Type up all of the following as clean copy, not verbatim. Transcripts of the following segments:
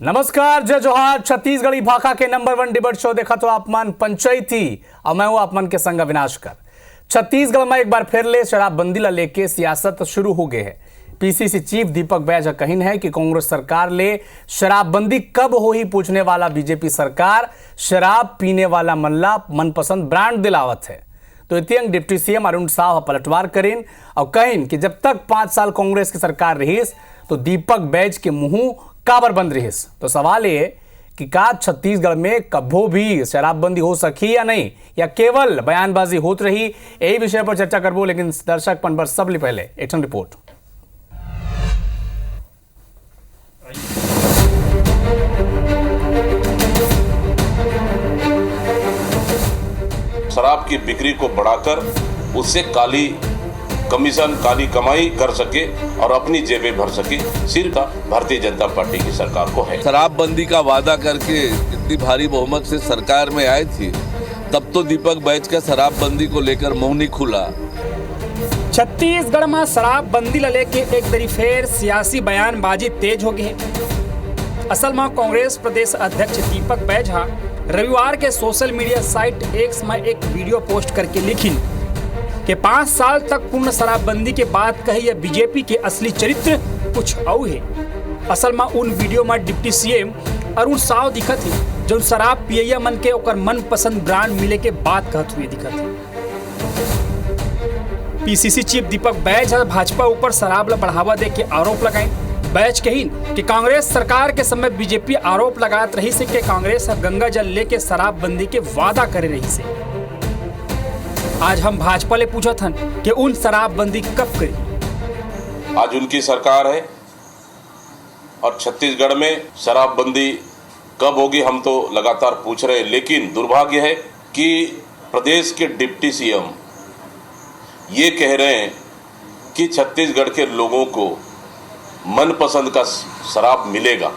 नमस्कार, जय जोहार। छत्तीसगढ़ी भाषा के नंबर 1 डिबेट शो देखा तो आपमान पंचायती और मैं हूं आपमन के संग अविनाश कर। छत्तीसगढ़ में एक बार फिर ले शराबबंदी ला लेके सियासत शुरू हो गए है। पीसीसी चीफ दीपक बैज कहिन है कि कांग्रेस सरकार ले शराबबंदी कब हो ही पूछने वाला बीजेपी सरकार शराब पीने वाला मल्ला मनपसंद ब्रांड दिलावत है। तो इतियंग डिप्टी सीएम अरुण साव पलटवार करें और कहिन कि जब तक 5 साल कांग्रेस की सरकार रहीस तो दीपक बैज के मुंह काबर बंद रहीस। तो सवाल ये कि का छत्तीसगढ़ में कभो भी शराबबंदी हो सकी या नहीं, या केवल बयानबाजी होत रही। यही विषय पर चर्चा करबो, लेकिन दर्शक पन पर सबले पहले एक रिपोर्ट। शराब की बिक्री को बढ़ाकर उससे काली कमीशन, काली कमाई कर सके और अपनी जेबें भर सके, सिर्फ भारतीय जनता पार्टी की सरकार को है। शराबबंदी का वादा करके इतनी भारी बहुमत से सरकार में आई थी, तब तो दीपक बैज का शराबबंदी को लेकर मुंह नहीं खुला। छत्तीसगढ़ में शराबबंदी ला लेके एक दरी फेर सियासी बयानबाजी तेज हो गई। असल में कांग्रेस प्रदेश अध्यक्ष दीपक बैज रविवार के सोशल मीडिया साइट एक्स में एक वीडियो पोस्ट करके लिखी कि 5 साल तक पूर्ण शराबबंदी के बाद कही बीजेपी के असली चरित्र कुछ और है। असल में उन वीडियो में डिप्टी सीएम अरुण साव दिखत है, जो शराब पियैया मन के ओकर मनपसंद ब्रांड मिले के बात कहत हुए दिखत है। पीसीसी चीफ दीपक बैज भाजपा ऊपर शराब ला बढ़ावा दे के आरोप लगाए। बैज कहिन कि कांग्रेस सरकार के समय बीजेपी आरोप लगात रही से कि कांग्रेस गंगा जल लेके शराबबंदी के वादा करे रही से। आज हम भाजपा ले पूछा था कि उन शराबबंदी कब करी। आज उनकी सरकार है और छत्तीसगढ़ में शराबबंदी कब होगी हम तो लगातार पूछ रहे हैं, लेकिन दुर्भाग्य है कि प्रदेश के डिप्टी सीएम ये कह रहे हैं कि छत्तीसगढ़ के लोगों को मनपसंद का शराब मिलेगा।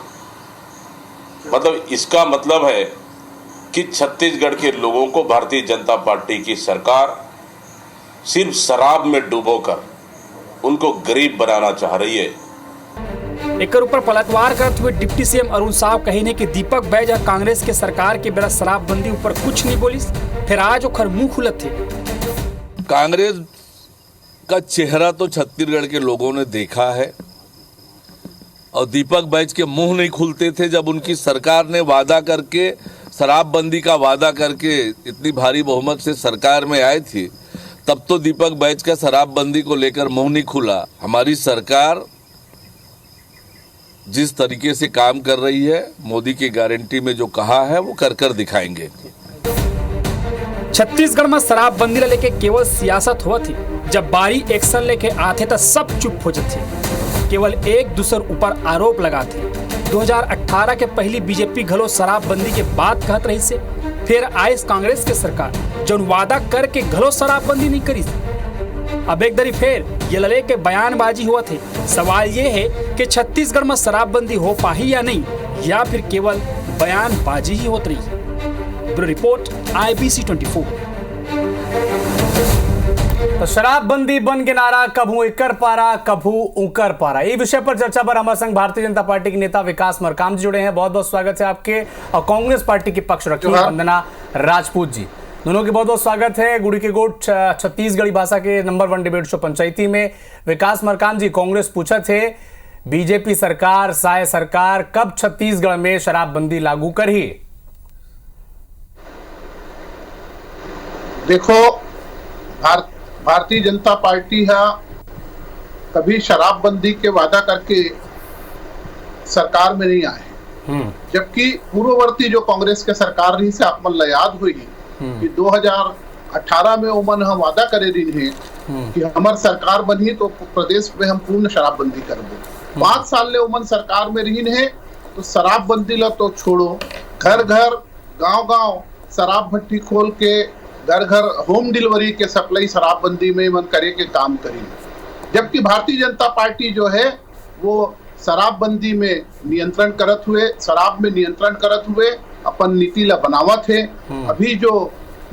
मतलब इसका मतलब है कि छत्तीसगढ़ के लोगों को भारतीय जनता पार्टी की सरकार सिर्फ शराब में डुबोकर उनको गरीब बनाना चाह रही है। एक ऊपर पलटवार करते हुए डिप्टी सीएम अरुण साव कही कि दीपक बैज कांग्रेस के सरकार के बेरा शराबबंदी ऊपर कुछ नहीं बोलिस, फिर आज ओखर मुंह खुलत थे। कांग्रेस का चेहरा तो छत्तीसगढ़ के लोगों ने देखा है और दीपक बैज के मुंह नहीं खुलते थे जब उनकी सरकार ने वादा करके शराबबंदी का वादा करके इतनी भारी बहुमत से सरकार में आई थी, तब तो दीपक बैज का शराबबंदी को लेकर मुंह नहीं खुला। हमारी सरकार जिस तरीके से काम कर रही है, मोदी की गारंटी में जो कहा है वो कर कर दिखाएंगे। छत्तीसगढ़ में शराबबंदी लेके केवल सियासत हुआ थी, जब बारी एक्शन लेके आते तो सब चुप हो जाते, केवल एक दूसरे ऊपर आरोप लगाते। 2018 के पहली बीजेपी घलो शराबबंदी के बात कहत रही से, फिर आइस कांग्रेस के सरकार जो वादा करके घलो शराबबंदी नहीं करी। अब एक दरी फिर ये लले के बयानबाजी हुआ थे। सवाल ये है कि छत्तीसगढ़ में शराबबंदी हो पाही या नहीं, या फिर केवल बयानबाजी ही होती रही। Bureau report IBC 24। तो शराबबंदी बन के नारा कभू इकर पारा कभू उकर पारा, ये विषय पर चर्चा पर हमारे संग भारतीय जनता पार्टी के नेता विकास मरकाम जी जुड़े हैं। बहुत बहुत स्वागत है आपके। और कांग्रेस पार्टी के पक्ष रखी वंदना राजपूत जी, दोनों की बहुत बहुत स्वागत है। गुड़ी के गोट छत्तीसगढ़ी भाषा के नंबर 1 डिबेट शो पंचायती में। विकास मरकाम जी, कांग्रेस पूछा थे बीजेपी सरकार साय सरकार कब छत्तीसगढ़ में शराबबंदी लागू करी। देखो, भारतीय जनता पार्टी है कभी शराबबंदी के वादा करके सरकार में नहीं आए, जबकि पूर्ववर्ती जो कांग्रेस के सरकार रही से आप मन याद हुई कि 2018 में उमन हम वादा करे रही है कि हमार सरकार बनी तो प्रदेश में हम पूर्ण शराबबंदी करबो। 5 साल ले उमन सरकार में रही है तो शराबबंदी ला तो छोड़ो, घर घर गांव गांव शराब भट्टी खोल के घर घर होम डिलीवरी के सप्लाई शराबबंदी में मन करे के काम करी। जबकि भारतीय जनता पार्टी जो है वो शराबबंदी में नियंत्रण करत हुए, शराब में नियंत्रण करत हुए अपन नीति ला बनावत है। अभी जो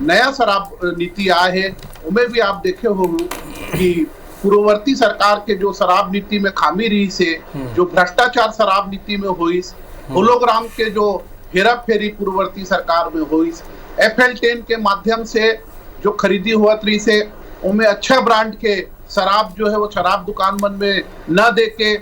नया शराब नीति आया है उनमें भी आप देखे हो कि पूर्ववर्ती सरकार के जो शराब नीति में खामी रही से, जो भ्रष्टाचार शराब नीति में हुई, होलोग्राम के जो हेरा फेरी पूर्ववर्ती सरकार में हुई, FL10 के माध्यम से जो खरीदी हुआ थी से उनमें अच्छा ब्रांड के शराब जो है वो शराब दुकान मन में न दे के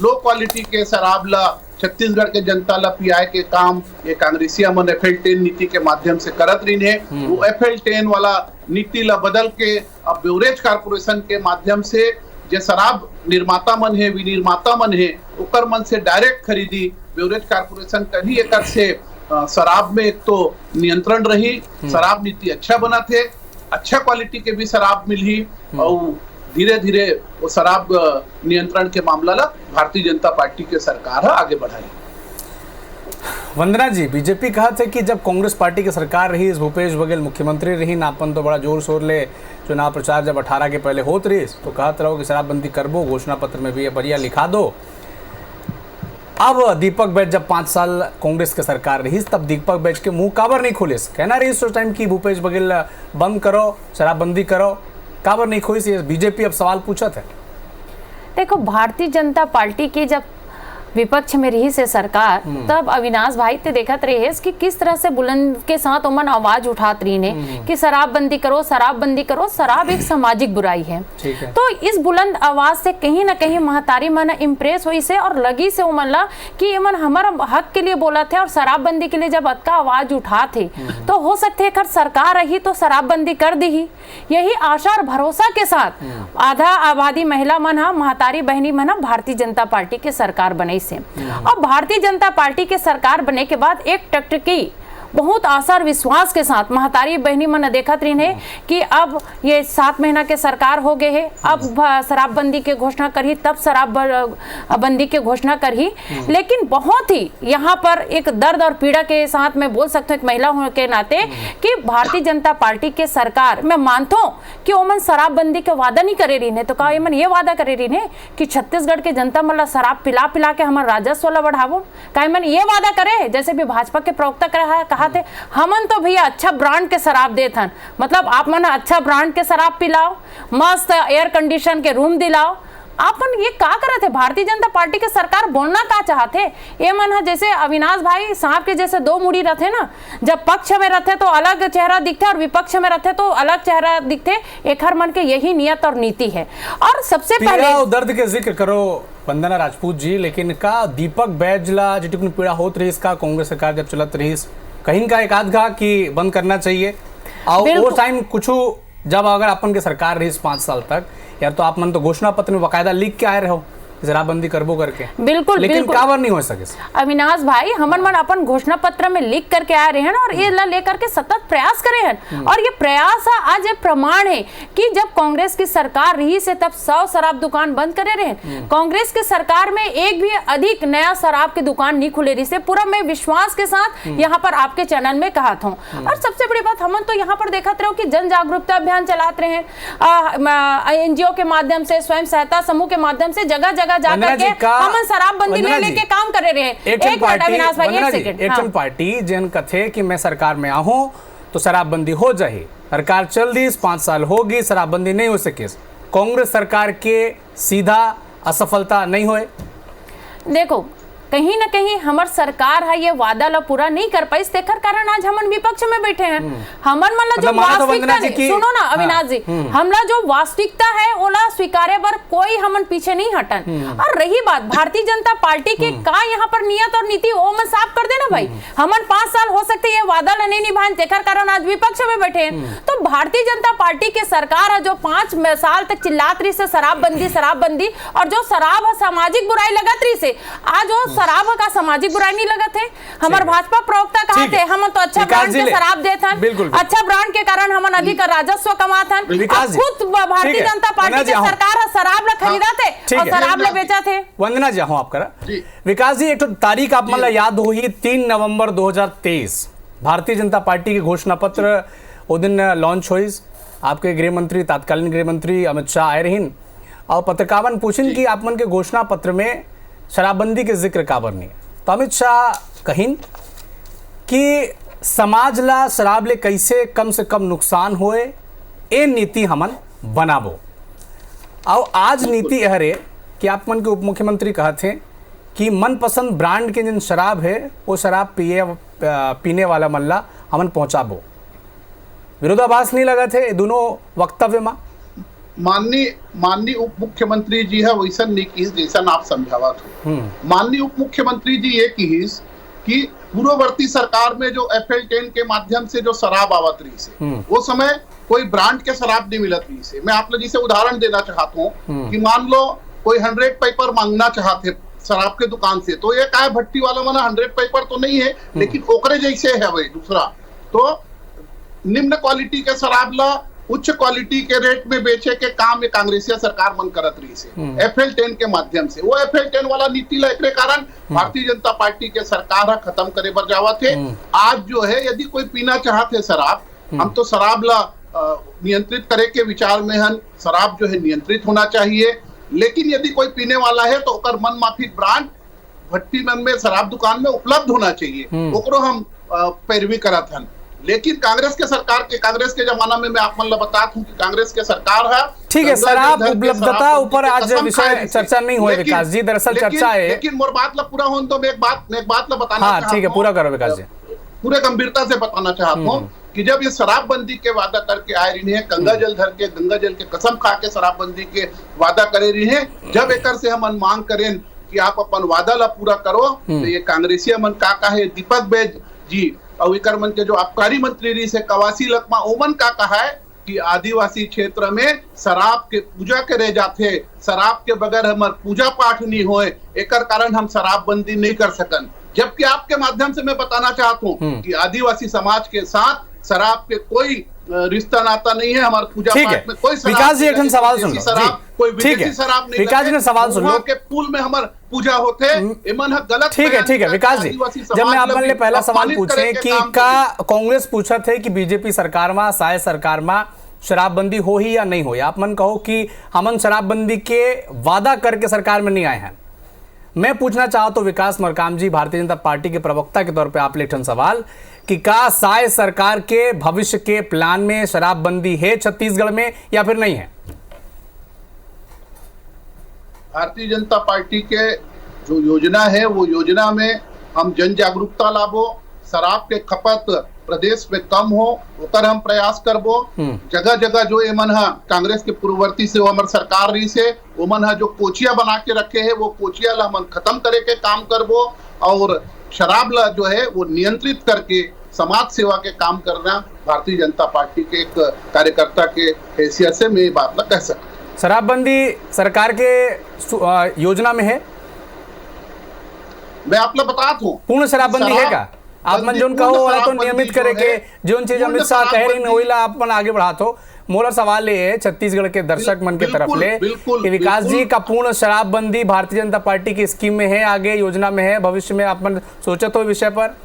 लो क्वालिटी के शराब ला छत्तीसगढ़ के जनता ला पियाए के काम ये कांग्रेसिया मन FL10 नीति के माध्यम से करत रही है। वो FL10 वाला नीति ला बदल के अब बेवरेज कारपोरेशन के माध्यम से जो शराब निर्माता मन है, विनिर्माता मन है, ओकर मन से डायरेक्ट खरीदी बेवरेज कारपोरेशन कभी एक से शराब में एक तो नियंत्रण रही, शराब नीति अच्छा बना थे, अच्छा क्वालिटी के भी शराब मिली और धीरे धीरे वो शराब नियंत्रण के मामला ला भारतीय जनता पार्टी के सरकार आगे बढ़ाई। वंदना जी, बीजेपी कहा थे कि जब कांग्रेस पार्टी की सरकार रही, भूपेश बघेल मुख्यमंत्री रही, नापन तो बड़ा जोर शोर ले चुनाव प्रचार जब 18 के पहले होत रही तो कहत रहो कि शराबबंदी करबो, घोषणा पत्र में भी ये बढ़िया लिखा दो। अब दीपक बैज जब 5 साल कांग्रेस की सरकार रही तब दीपक बैज के मुंह काबर नहीं खुले, कहना रही उस टाइम की भूपेश बघेल बंद करो, शराबबंदी करो, काबर नहीं खुली? बीजेपी अब सवाल पूछा था। देखो, भारतीय जनता पार्टी की जब विपक्ष में रही से सरकार तब अविनाश भाई ते देखत रहे कि किस तरह से बुलंद के साथ उमन आवाज उठात रही ने कि शराबबंदी करो, शराबबंदी करो, शराब एक सामाजिक बुराई है। तो इस बुलंद आवाज से कहीं ना कहीं महतारी मन इम्प्रेस हुई से और लगी से उमन ला कि मन हमारा हक के लिए बोला थे और शराबबंदी के लिए जब अतका आवाज उठा थे तो हो सकते है सरकार रही तो शराबबंदी कर दी ही। यही आशा और भरोसा के साथ आधा आबादी महिला मन महतारी बहनी मन भारतीय जनता पार्टी के सरकार बने से। और भारतीय जनता पार्टी के सरकार बनने के बाद एक टकटकी बहुत आशा और विश्वास के साथ महतारी बहनी मन देखत रही है कि अब ये 7 महीना के सरकार हो गए है, अब शराबबंदी के घोषणा करी, तब शराबबंदी के घोषणा करी। लेकिन बहुत ही यहाँ पर एक दर्द और पीड़ा के साथ मैं बोल सकता हूँ एक महिला होने के नाते कि भारतीय जनता पार्टी के सरकार मैं मानता हूँ कि ओमन शराबबंदी के वादा नहीं करे रही है, तो कहा मन ये वादा करे रही है कि छत्तीसगढ़ के जनता मतलब शराब पिला पिला के हमारा राजस्व ला बढ़ावो। कहा मन ये वादा करे जैसे भी भाजपा के प्रवक्ता कहा थे हमन तो भैया अच्छा ब्रांड के शराब देत हन, मतलब आप मन अच्छा ब्रांड के शराब पिलाओ, मस्त एयर कंडीशन के रूम दिलाओ। आप मन ये का करत है? भारतीय जनता पार्टी के सरकार बोलना का चाहते ये मन है जैसे अविनाश भाई सांप के जैसे 2 मुड़ी रहते ना, जब पक्ष में रहते तो अलग चेहरा दिखते और विपक्ष में रहते तो अलग चेहरा दिखते। एक हर मन के यही नियत और नीति है। और सबसे पहले दर्द के जिक्र करो वंदना राजपूत जी, लेकिन का दीपक बैज ला जितनी पीड़ा होत रही इसका कांग्रेस सरकार जब चलत रही कहीं का एक आध घा कि बंद करना चाहिए और वो टाइम कुछ जब अगर अपन के सरकार रही 5 साल तक यार तो आप मन तो घोषणा पत्र में बाकायदा लिख के आए रहो शराबबंदी करबो करके, बिल्कुल लेकिन काबर नहीं हो सके। अविनाश भाई हमन मन अपन घोषणा पत्र में लिख करके आ रहे हैं और ये लेकर के सतत प्रयास करे हैं और ये प्रयास आज एक प्रमाण है कि जब कांग्रेस की सरकार रही से तब 100 शराब दुकान बंद करे रहे। कांग्रेस की सरकार में एक भी अधिक नया शराब की दुकान नहीं खुले रही से पूरा मैं विश्वास के साथ यहाँ पर आपके चैनल में कहा था। और सबसे बड़ी बात हमन तो यहाँ पर देखते रहो कि जन जागरूकता अभियान चलाते रहे हैं, NGO के माध्यम से, स्वयं सहायता समूह के माध्यम से जगह जगह जाकर के हम शराबबंदी लेके काम कर रहे हैं। एक मिनट अविनाश भाई, एक सेकंड। एक्शन पार्टी जिन कथे कि मैं सरकार में आहूं तो शराबबंदी हो जाए, सरकार चल दी 5 साल होगी शराबबंदी नहीं हो सके, कांग्रेस सरकार के सीधा असफलता नहीं होए। देखो कहीं ना कहीं हमार सरकार है ये वादा ला पूरा नहीं कर पाई, तेकर कारण आज हमन विपक्ष में बैठे हैं। हमन मतलब जो वास्तविकता सुनो ना अविनाश जी, हमला जो वास्तविकता है ओला स्वीकारे पर कोई हमन पीछे नहीं हटन। और रही बात भारतीय जनता पार्टी के का यहाँ पर नियत और नीति वो मन साफ कर देना भाई, हमन 5 साल हो सकते ये वादा ला नहीं निभाएं, तेकर कारण आज विपक्ष में बैठे हैं। तो भारतीय जनता पार्टी के सरकार है जो 5 साल तक चिल्लात रही से शराबबंदी और जो शराब है सामाजिक बुराई लगत रही से आज वो शराब का सामाजिक बुराई नहीं लगा थे। हमारे भाजपा प्रवक्ता कहा थे हम तो अच्छा ब्रांड के शराब देते हैं, अच्छा ब्रांड के कारण हम अधिक राजस्व कमाते हैं। खुद भारतीय जनता पार्टी की सरकार शराब ला खरीदा थे और शराब ला बेचा थे। वंदना जी आप करा विकास जी, एक तो तारीख आप मतलब याद हो ही 3 नवंबर 2023 भारतीय जनता पार्टी के घोषणा पत्र वो दिन लॉन्च हुई। आपके गृह मंत्री तत्कालीन गृह मंत्री अमित शाह आए रहीन और पत्रकारन पूछिन कि आप मन के घोषणा पत्र में शराबबंदी के जिक्र काबर नहीं, तो अमित शाह कहिन कि समाज ला शराब ले कैसे कम से कम नुकसान होए ए नीति हमन बनाबो। और आज नीति हरे कि आप मन के उप मुख्यमंत्री कहते हैं कि मनपसंद ब्रांड के जिन शराब है वो शराब पीने वाला मल्ला हमन पहुंचाबो। विरोधाभास नहीं लगा थे दोनों वक्तव्य में? माननीय उप मुख्यमंत्री जी है वैसा नहीं की जैसा आप समझावत हो। माननीय उप मुख्यमंत्री जी ये की कि पूर्ववर्ती सरकार में जो FL10 के माध्यम से जो शराब आवत रही से वो समय कोई ब्रांड के शराब नहीं मिलत रही से। मैं आप लोग जिसे उदाहरण देना चाहता हूँ कि मान लो कोई 100 पेपर मांगना चाहते शराब के दुकान से, तो ये क्या भट्टी वाला माना 100 पेपर तो नहीं है, लेकिन ओकरे जैसे है वही दूसरा। तो निम्न क्वालिटी के शराब ला उच्च क्वालिटी के रेट में बेचे के काम कांग्रेसिया सरकार मन करत रही से FL10 के माध्यम से। वो FL10 वाला नीति ला एकरे कारण भारतीय जनता पार्टी के सरकार खत्म करे बर जावा थे। आज जो है यदि कोई पीना चाहते शराब, हम तो शराब ला नियंत्रित करे के विचार में हन। शराब जो है नियंत्रित होना चाहिए, लेकिन यदि कोई पीने वाला है तो ओकर मन माफिक ब्रांड भट्टी मन में शराब दुकान में उपलब्ध होना चाहिए, ओकरो हम पैरवी करत हन। लेकिन कांग्रेस के जमाना में मैं आप मन बता दूं कि कांग्रेस के सरकार है। ठीक है, शराब उपलब्धता ऊपर आज विषय चर्चा नहीं हुई विकास जी, दरअसल चर्चा है। लेकिन मोर बात ला पूरा होने दो, मैं एक बात ला बताना हाँ ठीक है, पूरा करो विकास जी। पूरे गंभीरता से बताना चाहता हूँ कि जब ये शराबबंदी के वादा करके आए रही है, गंगा जल के कसम खा के शराबबंदी के वादा करे रही है, जब एकर से हम मांग करें कि आप अपन वादा ला पूरा करो, तो ये कांग्रेसिया मन का है दीपक बैज जी और एकर मन के जो आबकारी मंत्री रही से कवासी लकमा ओमन का कहा है कि आदिवासी क्षेत्र में शराब के पूजा करे जाते, शराब के बगैर हमार पूजा पाठ नहीं होए, एकर कारण हम शराबबंदी नहीं कर सकन। जबकि आपके माध्यम से मैं बताना चाहता हूँ कि आदिवासी समाज के साथ शराब के कोई रिश्ता नाता नहीं है। हमारे पूजा पाठ में कोई विकास जी एक सवाल सुन लो, कोई विदेशी शराब नहीं, विकास जी ने सवाल सुन लो के पुल में हमारे पूजा होते इमन गलत। ठीक है विकास जी, जब मैं आपने लिए पहला सवाल पूछे कि का कांग्रेस पूछा थे कि बीजेपी सरकार में शायद सरकार में शराबबंदी हो ही या नहीं हो, आप मन कहो कि हमन शराबबंदी के वादा करके सरकार में नहीं आए हैं। मैं पूछना चाहता हूं विकास मरकाम जी, भारतीय जनता पार्टी के प्रवक्ता के तौर पे आप लेखन सवाल कि का शायद सरकार के भविष्य के प्लान में शराबबंदी है छत्तीसगढ़ में या फिर नहीं है? भारतीय जनता पार्टी के जो योजना है वो योजना में हम जन जागरूकता लाबो, शराब के खपत प्रदेश में कम हो ओकर हम प्रयास करबो। जगह जगह जो एमन है कांग्रेस के पूर्ववर्ती से हमारे सरकार रही से ओमन है जो कोचिया बना के रखे है वो कोचिया ला हम खत्म करे के काम करबो और शराब ला जो है वो नियंत्रित करके समाज सेवा के काम करना भारतीय जनता पार्टी के एक कार्यकर्ता के हैसियत से मैं ये बात ला कह सकता। शराबबंदी सरकार के योजना में है? मैं आप लोग बता दूं पूर्ण शराबबंदी है का? आप मन जोन कहो वाला तो नियमित करे के जोन चीज अमित शाह कह रही होइला आप मन आगे बढ़ातो। मोरा सवाल ये है छत्तीसगढ़ के दर्शक मन के तरफ ले कि विकास जी का पूर्ण शराबबंदी भारतीय जनता पार्टी की स्कीम में है, आगे योजना में है, भविष्य में आप मन सोचत हो विषय पर?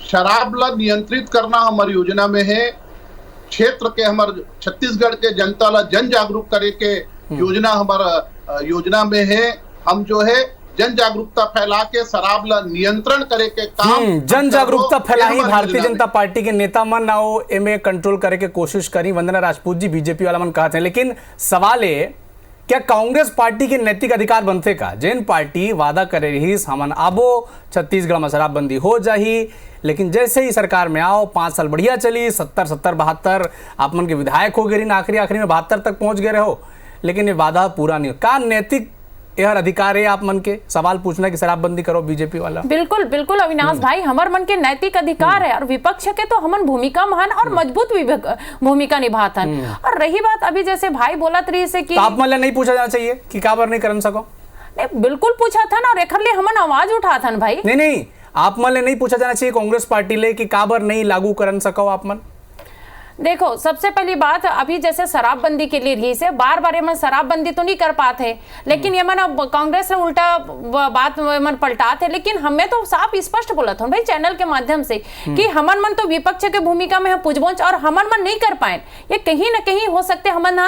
शराब ला नियंत्रित करना हमारी योजना में है। क्षेत्र के हमारे छत्तीसगढ़ के जनता ला जन जागरूक करे के योजना हमारा योजना में है। हम जो है जन जागरूकता फैला के शराब ला नियंत्रण करे के काम जन जागरूकता फैलाई भारतीय जनता पार्टी के नेता मन आओ एमे कंट्रोल करे के कोशिश करी। वंदना राजपूत जी बीजेपी वाला मन कहते हैं, लेकिन सवाल है क्या कांग्रेस पार्टी के नैतिक अधिकार बनते का? जैन पार्टी वादा करे रही हमन आबो छत्तीसगढ़ में शराबबंदी हो जाही, लेकिन जैसे ही सरकार में आओ 5 साल बढ़िया चली, 70-72 आप मन के विधायक हो गए, आखिरी में 72 तक पहुंच गए रहो, लेकिन ये वादा पूरा नहीं हो। का नैतिक यह अधिकार है आप मन के सवाल पूछना कि शराबबंदी करो बीजेपी वाला? बिल्कुल बिल्कुल अविनाश भाई, हमार मन के नैतिक अधिकार है और विपक्ष के तो हमन भूमिका महान और मजबूत भूमिका निभातन। और रही बात अभी जैसे भाई बोलत रही से कि आप मन नहीं पूछा जाना चाहिए कि काबर नहीं कर सको? नहीं बिल्कुल पूछा था ना, और एकर लिए हमन आवाज उठा था भाई। नहीं आप मन नहीं पूछा जाना चाहिए कांग्रेस पार्टी ले कि काबर नहीं लागू कर सको आप मन? देखो सबसे पहली बात अभी जैसे शराबबंदी के लिए रही से बार बार ये शराबबंदी तो नहीं कर पाते, लेकिन ये मन कांग्रेस ने उल्टा बात मन पलटाते। लेकिन हमें तो साफ स्पष्ट बोला था भाई चैनल के माध्यम से कि हमन मन तो विपक्ष के भूमिका में पुजबोच और हमन मन नहीं कर पाए। ये कहीं ना कहीं हो सकते हमन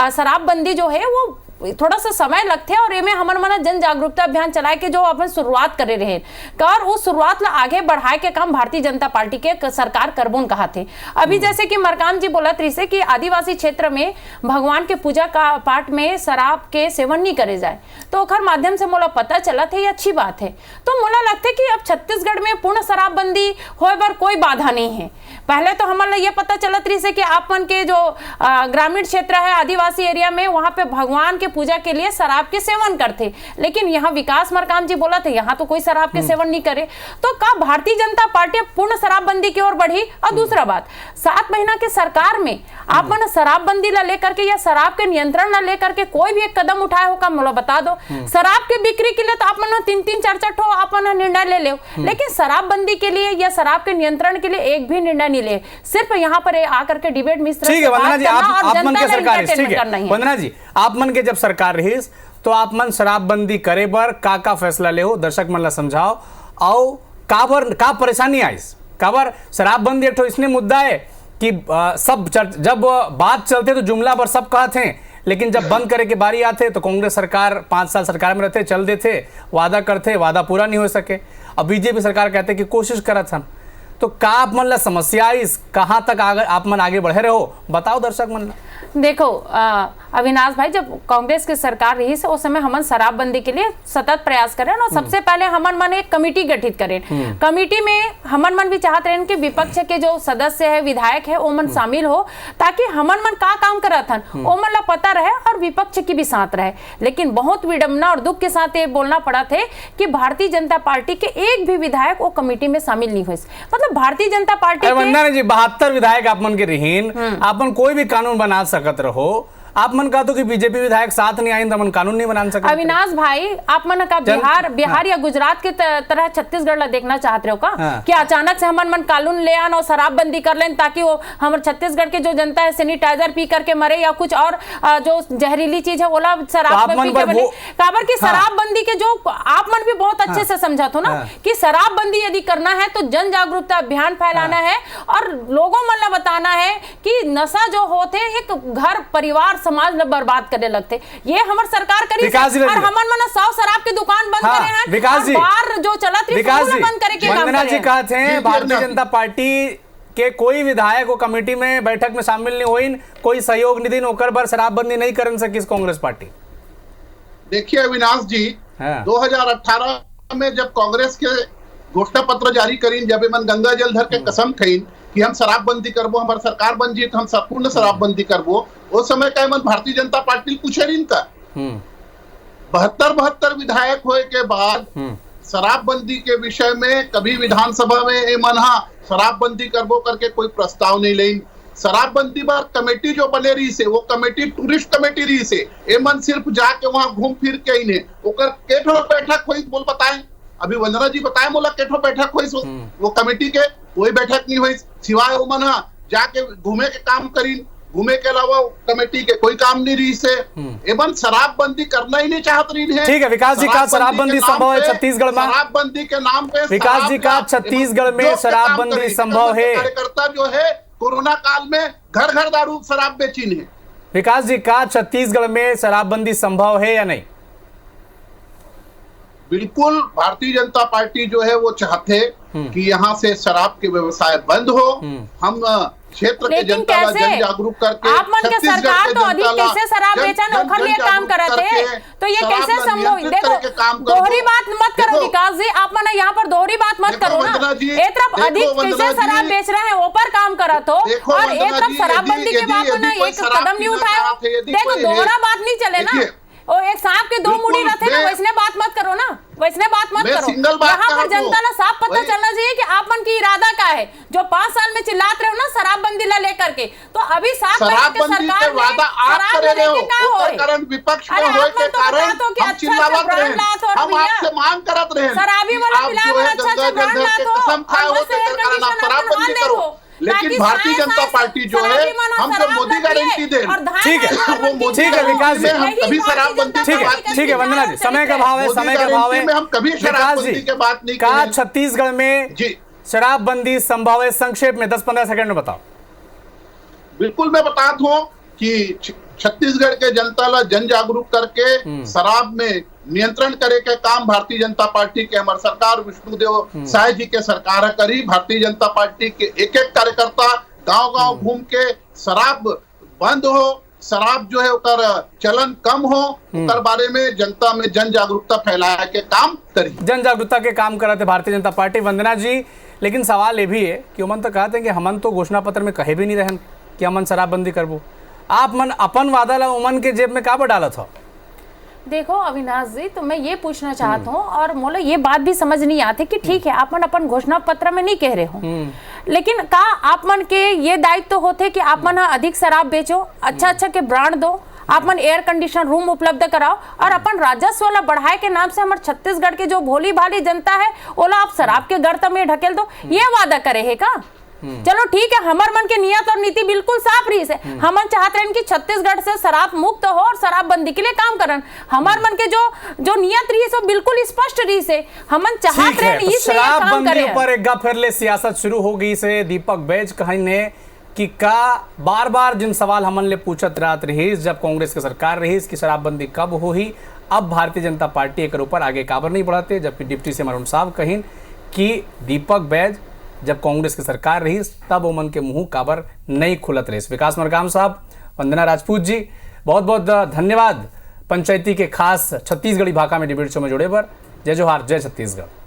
शराबबंदी जो है वो थोड़ा सा समय लगते और एमे हमन मन जन जागरूकता अभियान चलाए के जो अपन शुरुआत करे रहे कर वो शुरुआत ला आगे बढ़ाए के काम भारतीय जनता पार्टी के सरकार करबोन कहा थे। अभी जैसे कि मरकाम जी बोलत रही से कि आदिवासी क्षेत्र में भगवान के पूजा का पाठ में शराब के सेवन नहीं करे जाए, तो ओखर माध्यम से मोला पता चला थे ये अच्छी बात है। तो मोला लगता है कि अब छत्तीसगढ़ में पूर्ण शराबबंदी होए बर कोई बाधा नहीं है। पहले तो हमारे ये पता चलत रही से कि आपन के जो ग्रामीण क्षेत्र है आदिवासी एरिया में वहां पे भगवान के पूजा के लिए शराब के सेवन करते, लेकिन यहाँ विकास मरकाम जी बोला थे यहाँ तो कोई शराब के सेवन नहीं करे। तो का भारतीय जनता पार्टी पूर्ण शराबबंदी की ओर बढ़ी? और दूसरा बात, 7 महीना के सरकार में आप मन शराबबंदी ला लेकर के या शराब के नियंत्रण ला लेकर के कोई भी एक कदम उठाए हो का मोला बता दो। शराब की बिक्री के लिए तो आप मन 3-3 4-4 ठो आप मन निर्णय ले लो, लेकिन शराबबंदी के लिए या शराब के नियंत्रण के लिए एक भी निर्णय नहीं ले। सिर्फ यहाँ पर आकर के डिबेट में ठीक है वंदना जी, आप मन के सरकार ठीक है वंदना जी, आप मन के जब सरकार रही तो आप मन शराबबंदी करे बर का फैसला ले हो, दर्शक मन ला समझाओ। और का परेशानी आई काबर शराबबंदी एक इसने मुद्दा है कि सब जब बात चलते तो जुमला पर सब कहते हैं, लेकिन जब बंद करे के बारी आते तो कांग्रेस सरकार 5 साल सरकार में रहते चल देते, वादा करते, वादा पूरा नहीं हो सके। अब बीजेपी सरकार कहते कि कोशिश करत हम, तो का आप मन ला समस्या इस कहाँ तक आप मन आगे बढ़े रहो, बताओ दर्शक मन ला। देखो अविनाश भाई, जब कांग्रेस की सरकार रही से उस समय हमन शराबबंदी के लिए सतत प्रयास करें और सबसे पहले हमन मन एक कमेटी गठित करें। कमेटी में हमन मन भी चाहते रहे कि विपक्ष के जो सदस्य है विधायक है वो मन शामिल हो, ताकि हमन मन का काम करत हन वो मन ला पता रहे और विपक्ष की भी साथ रहे। लेकिन बहुत विडम्बना और दुख के साथ ये बोलना पड़ा थे कि भारतीय जनता पार्टी के एक भी विधायक वो कमेटी में शामिल नहीं हुए। मतलब भारतीय जनता पार्टी वंदना जी 72 विधायक आप मन के रहीन, आप मन कोई भी कानून बना सकत रहो, आप मन कहा तो कि बीजेपी विधायक साथ नहीं आए तो मन कानून नहीं बना सकते। अविनाश भाई, आप मन का बिहार या गुजरात के तरह छत्तीसगढ़ ला देखना चाहते हो का? कि अचानक से हमन मन कानून ले आन और शराबबंदी कर लें ताकि वो हमारे छत्तीसगढ़ के जो जनता है सैनिटाइजर पी करके मरे या कुछ और जो जहरीली चीज है ओला शराब पी के बने। काबर की शराबबंदी के जो आप मन भी बहुत अच्छे से समझा थो ना कि शराबबंदी यदि करना है तो जन जागरूकता अभियान फैलाना है और लोगों मन ला बताना है कि नशा जो होते एक घर परिवार समाज ला बर्बाद करने लगते। ये हमार सरकार करी और हमन मन 100 शराब की दुकान बंद करे हैं विकास जी, बार जो चलत रही है बंद करे के काम करे। वंदना जी कहते हैं भारतीय जनता पार्टी के कोई विधायक को कमेटी में बैठक में शामिल नहीं हुई, कोई सहयोग निधि होकर बर शराबबंदी नहीं कर सकी कांग्रेस पार्टी। देखिए अविनाश जी, 2018 में जब कांग्रेस के घोषणा पत्र जारी करीन, जब मन गंगा जल धर के कसम खईन कि हम शराबबंदी करबो, हमारी सरकार बन जी तो हम संपूर्ण शराबबंदी करबो, उस समय का मन भारतीय जनता पार्टी पूछे रही का 72 विधायक होए के बाद शराबबंदी के विषय में कभी विधानसभा में मन शराबबंदी करबो करके कोई प्रस्ताव नहीं लेन। शराबबंदी पर कमेटी जो बने रही से वो कमेटी टूरिस्ट कमेटी रही से मन सिर्फ जाके वहां घूम फिर के ही ने ओकर केठो बैठक हुई बोल बताए। अभी वंदना जी बताए मोला केठो बैठक हुई वो कमेटी के कोई बैठक नहीं हुई, सिवाय वो मन जाके घूमे के काम करी, घूमे के अलावा कमेटी के कोई काम नहीं रही से एवं शराबबंदी करना ही नहीं चाहत रही है। ठीक है विकास जी, का शराबबंदी संभव है छत्तीसगढ़ में? शराबबंदी के नाम पे विकास जी का छत्तीसगढ़ में शराबबंदी संभव है? कार्यकर्ता जो है कोरोना काल में घर घर दारू शराब बेचीन है। विकास जी का छत्तीसगढ़ में शराबबंदी संभव है या नहीं? बिल्कुल, भारतीय जनता पार्टी जो है वो चाहते कि यहाँ से शराब के व्यवसाय बंद हो। हम क्षेत्र के जनता का जन जागरूक करके आप मन के सरकार तो अधिक कैसे शराब बेचन ओखर लिए काम करत है, तो ये कैसे संभव? देखो दोहरी बात मत करो विकास जी, आप मन यहाँ पर दोहरी बात मत करो ना। एक तरफ अधिक कैसे शराब बेच रहे हैं ऊपर काम करत हो और एक तरफ शराबबंदी के बाद ना एक कदम नहीं उठाए हो। देखो दोहरा बात नहीं चले ना, ओ एक सांप के 2 मुड़ी रहते ना, वैसने बात मत करो ना, वैसने बात मत करो। यहाँ पर जनता ला साफ पता चलना चाहिए कि आप मन की इरादा क्या है। जो 5 साल में चिल्लात रहे हो ना शराबबंदी ला लेकर के, तो अभी 7 महीने के सरकार में शराब लेने के क्या होए? विपक्ष में होए के कारण हम चिल्लावत रहे, हम आपसे मांग करत रहे शराबी वाला पिला वाला अच्छा ब्रांड लात हो, शराबबंदी करो। लेकिन भारतीय जनता पार्टी जो है हमको मोदी गारंटी दे। ठीक है विकास जी, हम कभी शराबबंदी ठीक है वंदना जी, समय का भाव है, समय का भाव है। हम कभी शराबबंदी की बात नहीं कहा छत्तीसगढ़ में शराबबंदी संभव है? संक्षेप में 10-15 सेकंड में बताओ। बिल्कुल मैं बताता हूँ कि छत्तीसगढ़ के जनता ला जन जागरूक करके शराब में नियंत्रण करे के काम भारतीय जनता पार्टी के हमार सरकार विष्णुदेव साय जी के सरकार करी। भारतीय जनता पार्टी के एक एक कार्यकर्ता गांव-गांव घूम के शराब बंद हो, शराब जो है उकर चलन कम हो, उकर बारे में जनता में जन जागरूकता फैलाए के काम करी। जन जागरूकता के काम कर रहे थे भारतीय जनता पार्टी। वंदना जी, लेकिन सवाल ये भी है कि हमन तो कहते हैं कि हमन तो घोषणा पत्र में कहे भी नहीं रहन कि हमन शराबबंदी करबो। आप मन अपन वादा ला उमन के जेब में काबर डालत हो? देखो अविनाश जी, तो मैं ये पूछना चाहता हूँ और मोला ये बात भी समझ नहीं आती कि ठीक है आप मन अपन घोषणा पत्र में नहीं कह रहे हो, लेकिन का आप मन के ये दायित्व तो होते कि आप मन अधिक शराब बेचो, अच्छा के ब्रांड दो, आप मन एयर कंडीशन रूम उपलब्ध कराओ और अपन राजस्व वाला बढ़ाए के नाम से हमारे छत्तीसगढ़ के जो भोली भाली जनता है ओला आप शराब के गर्त में ढकेल दो, ये वादा करे है का? चलो ठीक है, हमार मन के नियत और नीति बिल्कुल साफ रही है। हमन चाहते हैं कि छत्तीसगढ़ से शराब मुक्त हो और शराबबंदी के लिए काम करन। हमार मन के जो नियत रही है बिल्कुल स्पष्ट रही है। हमन चाहते हैं इसलिए काम करें। पर एक फिर ले सियासत शुरू हो गई से दीपक बैज कहने कि का बार बार जिन सवाल हमन ले पूछत रात रही जब कांग्रेस की सरकार रही कि शराबबंदी कब हो ही, अब भारतीय जनता पार्टी एक ऊपर आगे काबर नहीं बढ़ाते, जबकि डिप्टी सीएम अरुण साहब कहिन कि दीपक बैज जब कांग्रेस की सरकार रही तब उमन के मुंह काबर नहीं खुलत रहे। विकास मरकाम साहब, वंदना राजपूत जी, बहुत बहुत धन्यवाद पंचायती के खास छत्तीसगढ़ी भाषा में डिबेट शो में जुड़े पर। जय जोहार, जय छत्तीसगढ़।